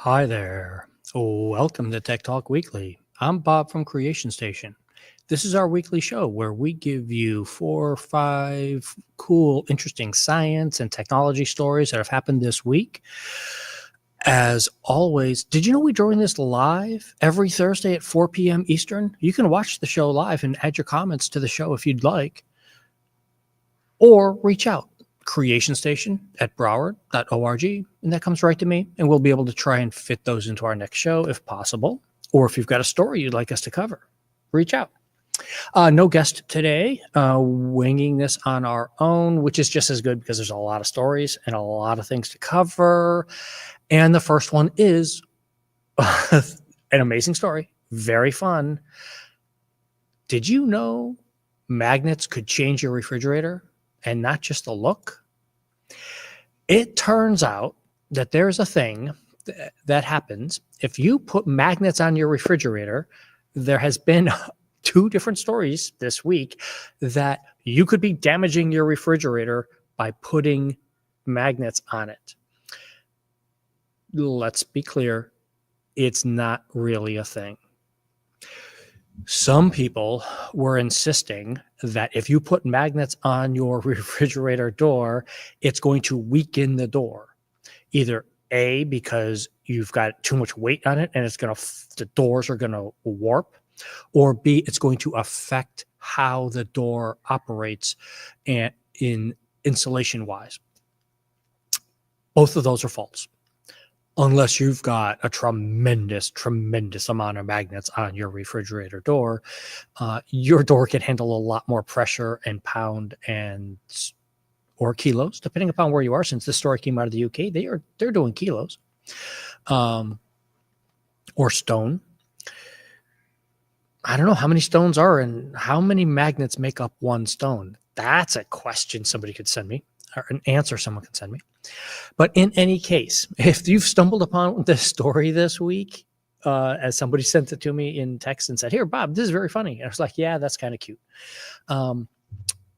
Hi there. Welcome to Tech Talk Weekly. I'm Bob from Creation Station. This is our weekly show where we give you 4 or 5 cool, interesting science and technology stories that have happened this week. As always, did you know we join this live every Thursday at 4 p.m. Eastern? You can watch the show live and add your comments to the show if you'd like, or reach out. Creation Station at Broward.org, and that comes right to me, and we'll be able to try and fit those into our next show if possible. Or if you've got a story you'd like us to cover, reach out. No guest today, winging this on our own, which is just as good because there's a lot of stories and a lot of things to cover. And the first one is an amazing story, very fun. Did you know magnets could change your refrigerator? And not just the look? It turns out that there's a thing that happens if you put magnets on your refrigerator. There has been 2 different stories this week that you could be damaging your refrigerator by putting magnets on it. Let's be clear, it's not really a thing. Some people were insisting that if you put magnets on your refrigerator door, it's going to weaken the door. Either A, because you've got too much weight on it and the doors are going to warp, or B, it's going to affect how the door operates and in insulation wise. Both of those are false. Unless you've got a tremendous amount of magnets on your refrigerator door, your door can handle a lot more pressure and pound or kilos, depending upon where you are. Since this story came out of the UK, they're doing kilos, or stone. I don't know how many stones are and how many magnets make up one stone. That's a question somebody could send me, or an answer someone could send me. But in any case, if you've stumbled upon this story this week, as somebody sent it to me in text and said, "Here, Bob, this is very funny." And I was like, yeah, that's kind of cute.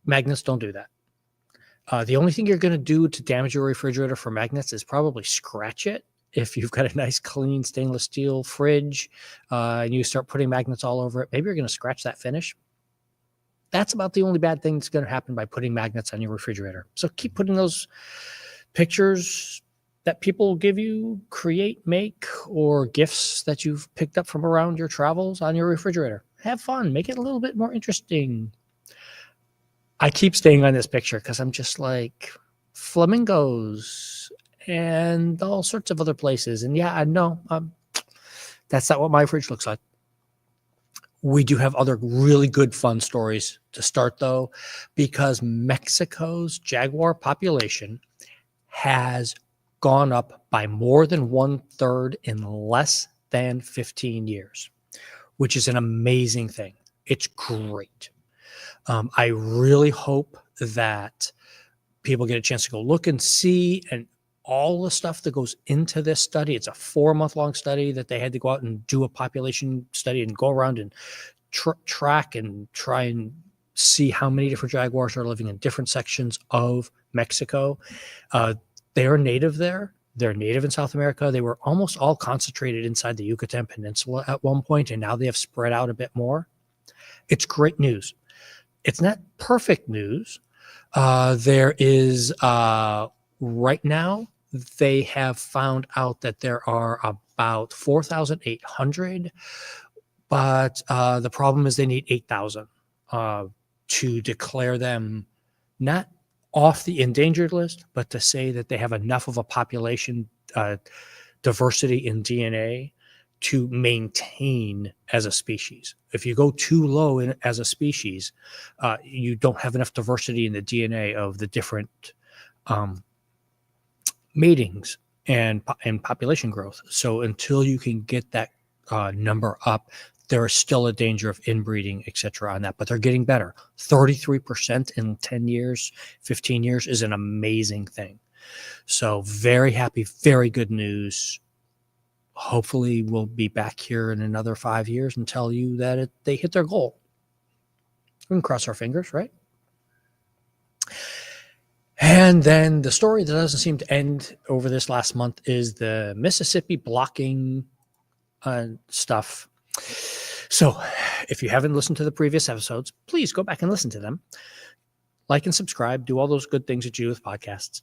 Magnets don't do that. The only thing you're going to do to damage your refrigerator for magnets is probably scratch it. If you've got a nice, clean stainless steel fridge and you start putting magnets all over it, maybe you're going to scratch that finish. That's about the only bad thing that's going to happen by putting magnets on your refrigerator. So keep putting those pictures that people give you, create, make, or gifts that you've picked up from around your travels on your refrigerator. Have fun. Make it a little bit more interesting. I keep staying on this picture because I'm just like flamingos and all sorts of other places. And yeah, I know that's not what my fridge looks like. We do have other really good fun stories to start, though, because Mexico's jaguar population has gone up by more than 1/3 in less than 15 years, which is an amazing thing. It's great. I really hope that people get a chance to go look and see and all the stuff that goes into this study. It's a 4-month-long study that they had to go out and do a population study and go around and track and try and see how many different jaguars are living in different sections of Mexico. They are native there. They're native in South America. They were almost all concentrated inside the Yucatan Peninsula at one point, and now they have spread out a bit more. It's great news. It's not perfect news. There is, right now, they have found out that there are about 4,800, but the problem is they need 8,000 to declare them not off the endangered list, but to say that they have enough of a population diversity in DNA to maintain as a species. If you go too low as a species, you don't have enough diversity in the DNA of the different matings and population growth. So until you can get that number up, there is still a danger of inbreeding, et cetera, on that, but they're getting better. 33% in 10 years, 15 years is an amazing thing. So very happy, very good news. Hopefully we'll be back here in another 5 years and tell you that they hit their goal. We can cross our fingers, right? And then the story that doesn't seem to end over this last month is the Mississippi blocking stuff. So if you haven't listened to the previous episodes, please go back and listen to them. Like and subscribe, do all those good things that you do with podcasts.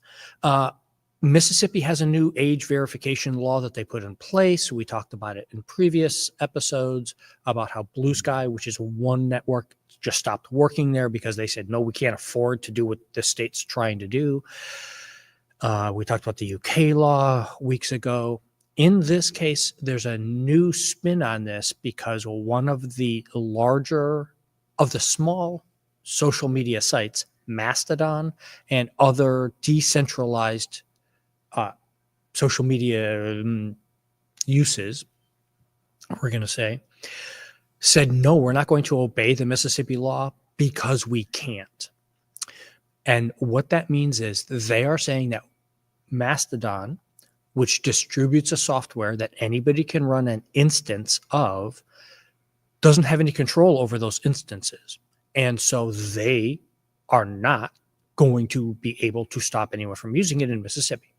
Mississippi has a new age verification law that they put in place. We talked about it in previous episodes about how Blue Sky, which is one network, just stopped working there because they said, no, we can't afford to do what the state's trying to do. We talked about the UK law weeks ago. In this case, there's a new spin on this because one of the larger of the small social media sites, Mastodon, and other decentralized social media uses, we're going to say, said, no, we're not going to obey the Mississippi law because we can't. And what that means is they are saying that Mastodon, which distributes a software that anybody can run an instance of, doesn't have any control over those instances. And so they are not going to be able to stop anyone from using it in Mississippi,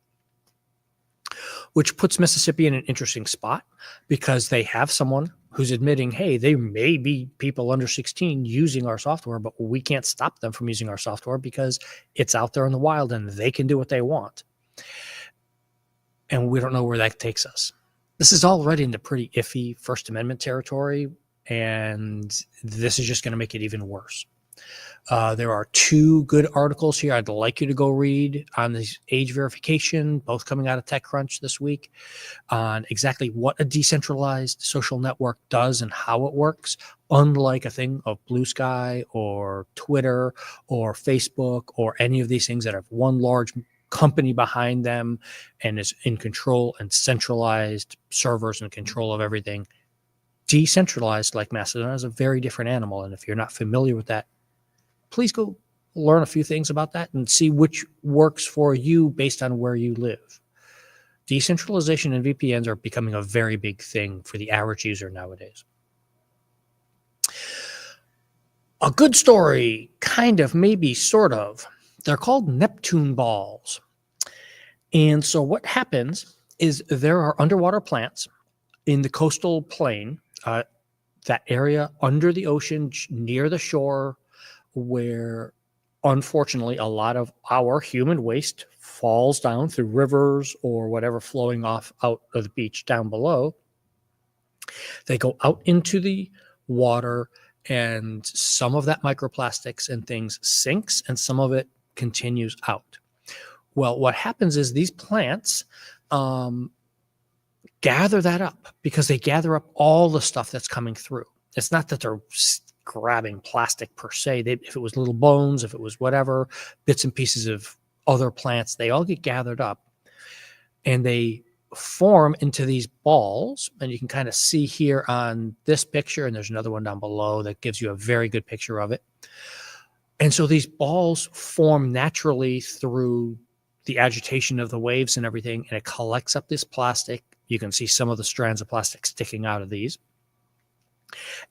which puts Mississippi in an interesting spot because they have someone who's admitting, hey, they may be people under 16 using our software, but we can't stop them from using our software because it's out there in the wild and they can do what they want. And we don't know where that takes us. This is already into pretty iffy First Amendment territory, and this is just going to make it even worse. There are two good articles here I'd like you to go read on this age verification, both coming out of TechCrunch this week, on exactly what a decentralized social network does and how it works, unlike a thing of Blue Sky or Twitter or Facebook or any of these things that have one large company behind them and is in control and centralized servers and control of everything. Decentralized, like Mastodon, is a very different animal. And if you're not familiar with that, please go learn a few things about that and see which works for you based on where you live. Decentralization and VPNs are becoming a very big thing for the average user nowadays. A good story, kind of, maybe, sort of. They're called Neptune balls. And so what happens is there are underwater plants in the coastal plain, that area under the ocean near the shore, where unfortunately a lot of our human waste falls down through rivers or whatever flowing off out of the beach down below. They go out into the water, and some of that microplastics and things sinks and some of it continues out. Well, what happens is these plants gather that up because they gather up all the stuff that's coming through. It's not that they're grabbing plastic per se. If it was little bones, if it was whatever, bits and pieces of other plants, they all get gathered up and they form into these balls. And you can kind of see here on this picture, and there's another one down below that gives you a very good picture of it. And so these balls form naturally through the agitation of the waves and everything, and it collects up this plastic. You can see some of the strands of plastic sticking out of these.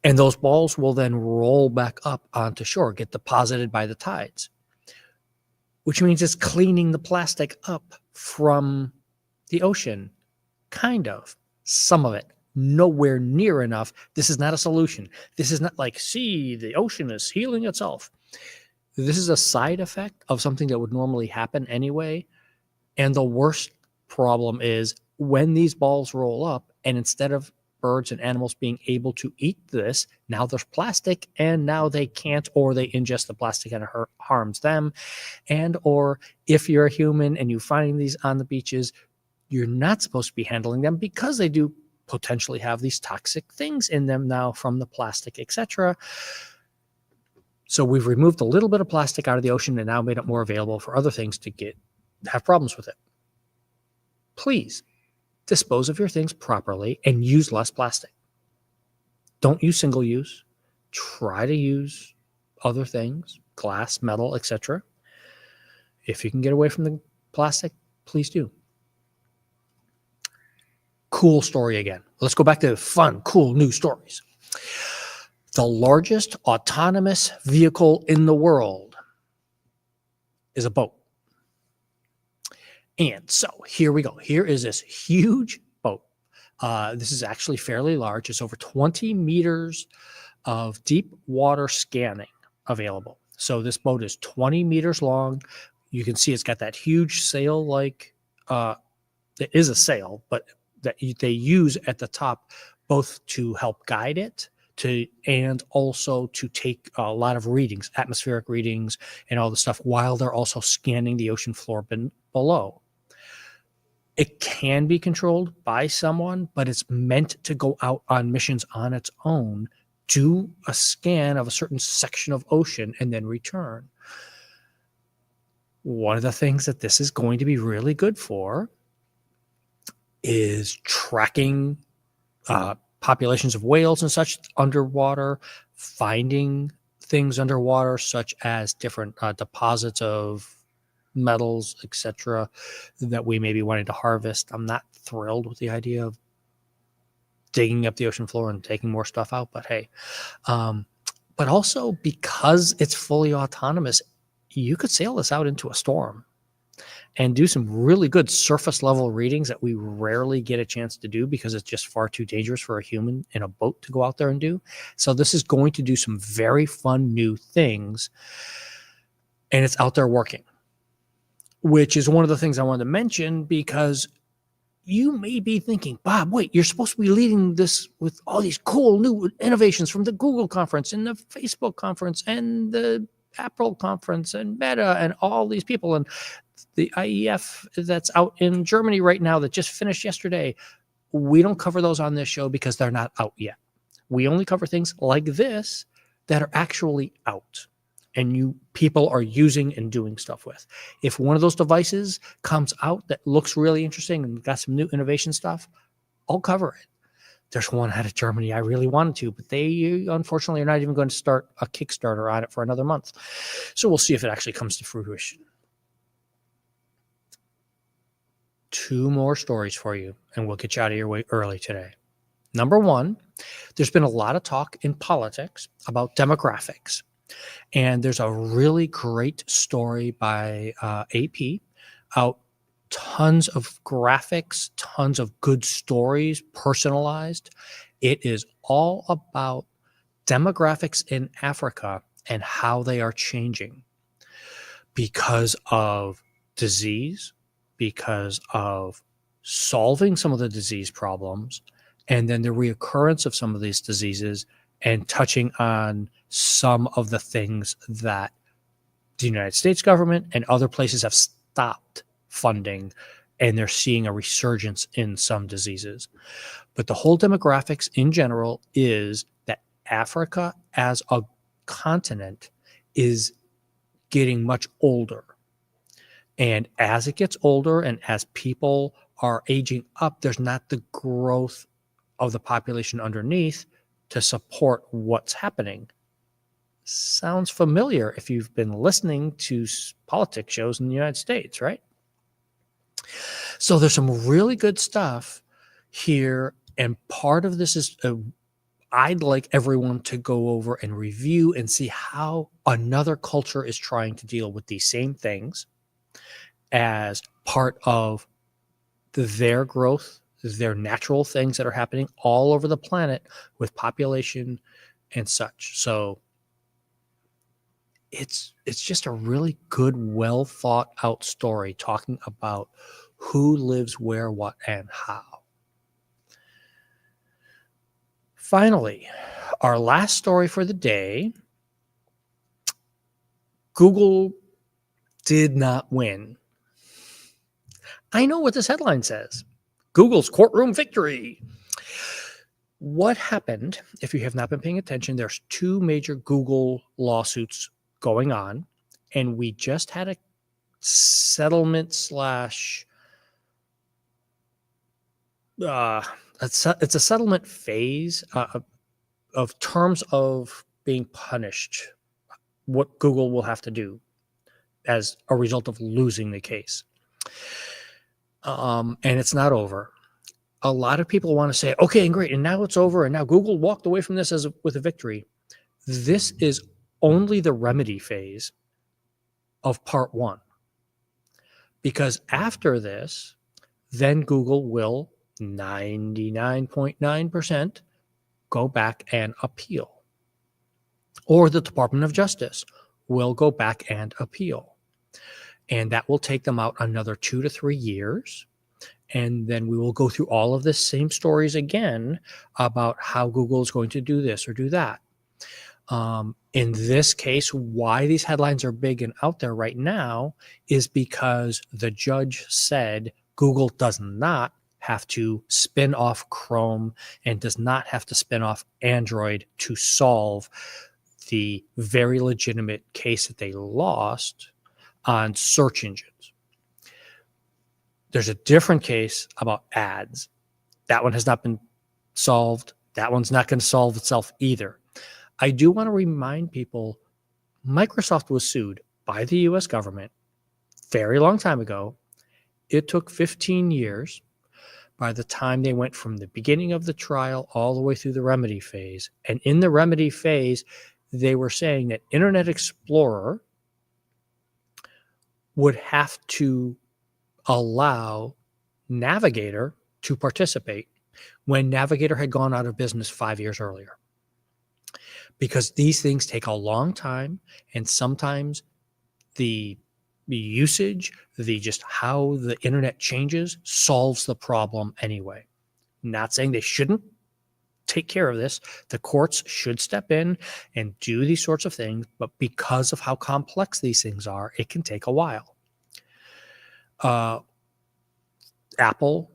And those balls will then roll back up onto shore, get deposited by the tides, which means it's cleaning the plastic up from the ocean. Kind of. Some of it. Nowhere near enough. This is not a solution. This is not like, see, the ocean is healing itself. This is a side effect of something that would normally happen anyway. And the worst problem is when these balls roll up, and instead of birds and animals being able to eat this, now there's plastic, and now they can't, or they ingest the plastic and it harms them. And or if you're a human and you find these on the beaches, you're not supposed to be handling them because they do potentially have these toxic things in them now from the plastic, etc. So we've removed a little bit of plastic out of the ocean and now made it more available for other things to have problems with it. Please dispose of your things properly and use less plastic. Don't use single use. Try to use other things, glass, metal, etc. If you can get away from the plastic, please do. Cool story again. Let's go back to fun, cool, new stories. The largest autonomous vehicle in the world is a boat. And so here we go. Here is this huge boat. This is actually fairly large. It's over 20 meters of deep water scanning available. So this boat is 20 meters long. You can see it's got that huge sail, like it is a sail, but that they use at the top both to help guide it and also to take a lot of readings, atmospheric readings and all the stuff, while they're also scanning the ocean floor below. It can be controlled by someone, but it's meant to go out on missions on its own, do a scan of a certain section of ocean, and then return. One of the things that this is going to be really good for is tracking populations of whales and such underwater, finding things underwater, such as different deposits of metals, etc., that we may be wanting to harvest. I'm not thrilled with the idea of digging up the ocean floor and taking more stuff out, but hey. But also, because it's fully autonomous, you could sail this out into a storm and do some really good surface level readings that we rarely get a chance to do because it's just far too dangerous for a human in a boat to go out there and do. So this is going to do some very fun new things, and it's out there working, which is one of the things I wanted to mention, because you may be thinking, Bob, wait, you're supposed to be leading this with all these cool new innovations from the Google conference and the Facebook conference and the Apple conference and Meta and all these people and the IEF that's out in Germany right now that just finished yesterday. We don't cover those on this show because they're not out yet. We only cover things like this that are actually out and you people are using and doing stuff with. If one of those devices comes out that looks really interesting and got some new innovation stuff, I'll cover it. There's one out of Germany I really wanted to, but they unfortunately are not even going to start a Kickstarter on it for another month. So we'll see if it actually comes to fruition. 2 more stories for you, and we'll get you out of your way early today. Number 1, there's been a lot of talk in politics about demographics. And there's a really great story by AP out. Tons of graphics, tons of good stories, personalized. It is all about demographics in Africa and how they are changing because of disease, because of solving some of the disease problems, and then the reoccurrence of some of these diseases, and touching on some of the things that the United States government and other places have stopped funding, and they're seeing a resurgence in some diseases. But the whole demographics in general is that Africa as a continent is getting much older. And as it gets older and as people are aging up, there's not the growth of the population underneath to support what's happening. Sounds familiar if you've been listening to politics shows in the United States, right? So there's some really good stuff here. And part of this is I'd like everyone to go over and review and see how another culture is trying to deal with these same things as part of their growth, their natural things that are happening all over the planet with population and such. So it's just a really good, well thought out story talking about who lives where, what, and how. Finally, our last story for the day. Google did not win. I know what this headline says. Google's courtroom victory. What happened, if you have not been paying attention, there's 2 major Google lawsuits going on, and we just had a settlement slash it's a settlement phase of terms of being punished, what Google will have to do as a result of losing the case. And it's not over. A lot of people want to say, okay, and great, and now it's over, and now Google walked away from this with a victory. This is only the remedy phase of part 1. Because after this, then Google will 99.9% go back and appeal. Or the Department of Justice will go back and appeal. And that will take them out another 2 to 3 years. And then we will go through all of the same stories again about how Google is going to do this or do that. In this case, why these headlines are big and out there right now is because the judge said Google does not have to spin off Chrome and does not have to spin off Android to solve the very legitimate case that they lost on search engines. There's a different case about ads. That one has not been solved. That one's not going to solve itself either. I do want to remind people, Microsoft was sued by the US government very long time ago. It took 15 years by the time they went from the beginning of the trial all the way through the remedy phase. And in the remedy phase, they were saying that Internet Explorer would have to allow Navigator to participate when Navigator had gone out of business 5 years earlier. Because these things take a long time, and sometimes the usage, just how the internet changes solves the problem anyway. Not saying they shouldn't take care of this. The courts should step in and do these sorts of things, but because of how complex these things are, it can take a while. Apple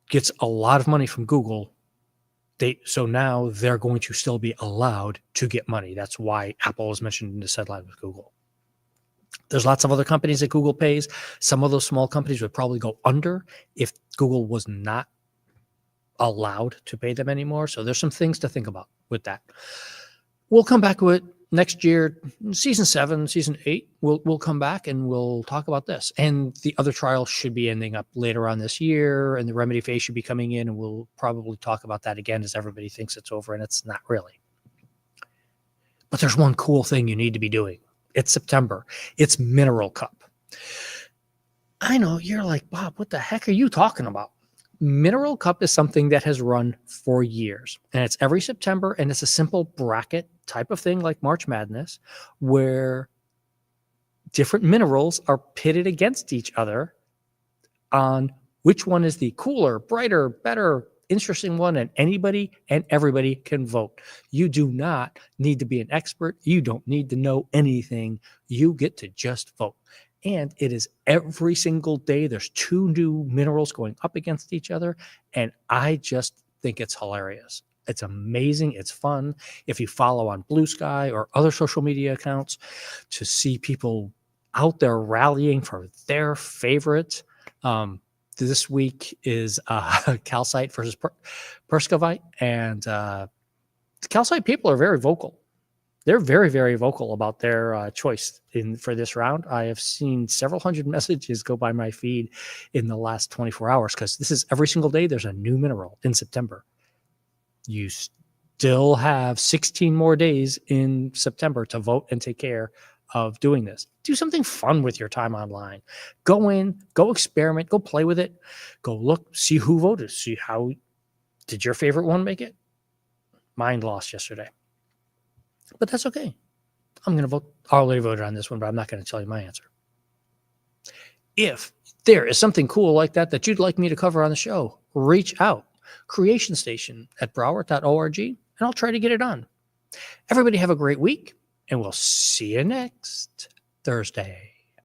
gets a lot of money from Google. So now they're going to still be allowed to get money. That's why Apple is mentioned in this headline with Google. There's lots of other companies that Google pays. Some of those small companies would probably go under if Google was not allowed to pay them anymore. So there's some things to think about with that. We'll come back with next year, season 7, season 8. We'll come back and we'll talk about this. And the other trials should be ending up later on this year, and the remedy phase should be coming in, and we'll probably talk about that again as everybody thinks it's over, and it's not really. But there's one cool thing you need to be doing. It's September. It's Mineral Cup. I know you're like, Bob, what the heck are you talking about? Mineral Cup is something that has run for years, and it's every September, and it's a simple bracket type of thing like March Madness, where different minerals are pitted against each other on which one is the cooler, brighter, better, interesting one, and anybody and everybody can vote. You do not need to be an expert. You don't need to know anything. You get to just vote. And it is every single day. There's 2 new minerals going up against each other. And I just think it's hilarious. It's amazing. It's fun. If you follow on Blue Sky or other social media accounts to see people out there rallying for their favorites. This week is calcite versus perscovite. And the calcite people are very vocal. They're very, very vocal about their choice for this round. I have seen several hundred messages go by my feed in the last 24 hours because this is every single day. There's a new mineral in September. You still have 16 more days in September to vote and take care of doing this. Do something fun with your time online. Go in, go experiment, go play with it, go look, see who voted, see how did your favorite one make it. Mine lost yesterday. But that's okay. I'm going to vote. I already voted on this one, but I'm not going to tell you my answer. If there is something cool like that you'd like me to cover on the show, reach out. Creation Station at Broward.org, and I'll try to get it on. Everybody have a great week, and we'll see you next Thursday.